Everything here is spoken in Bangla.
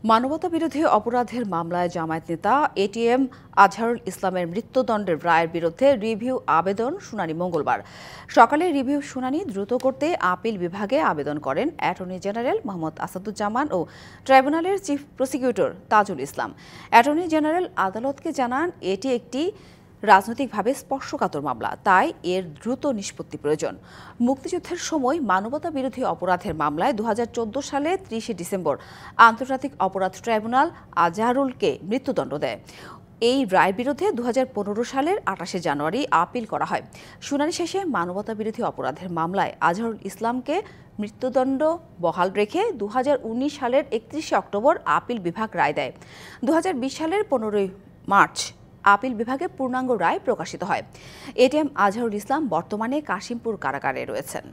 মানবতাবিরোধী অপরাধের মামলায় জামায়াত নেতা এটিএম আজহারুল ইসলামের মৃত্যুদণ্ডের রায়ের বিরুদ্ধে রিভিউ আবেদন শুনানি মঙ্গলবার সকালে রিভিউ শুনানি দ্রুত করতে আপিল বিভাগে আবেদন করেন অ্যাটর্নি জেনারেল মোহাম্মদ আসাদুজ্জামান ও ট্রাইব্যুনালের chief prosecutor Tajul Islam. Attorney general আদালতকে জানান, এটি একটি রাজনৈতিকভাবে স্পর্শকাতর মামলা, তাই এর দ্রুত নিষ্পত্তি প্রয়োজন। মুক্তিযুদ্ধের সময় মানবতাবিরোধী অপরাধের মামলায় 2014 সালে 30 ডিসেম্বর আন্তর্জাতিক অপরাধ ট্রাইব্যুনাল আজহারুলকে মৃত্যুদণ্ড দেয়। এই রায়ের বিরুদ্ধে 2015 সালের 28 জানুয়ারি আপিল করা হয়। শুনানি শেষে মানবতাবিরোধী অপরাধের মামলায় আজহারুল ইসলামকে মৃত্যুদণ্ড বহাল রেখে 2019 সালের 31 অক্টোবর আপিল বিভাগ রায় দেয়। 2020 সালের 15 মার্চ আপিল বিভাগে পূর্ণাঙ্গ রায় প্রকাশিত হয়। এটিএম আজহারুল ইসলাম বর্তমানে কাশিমপুর কারাগারে রয়েছেন।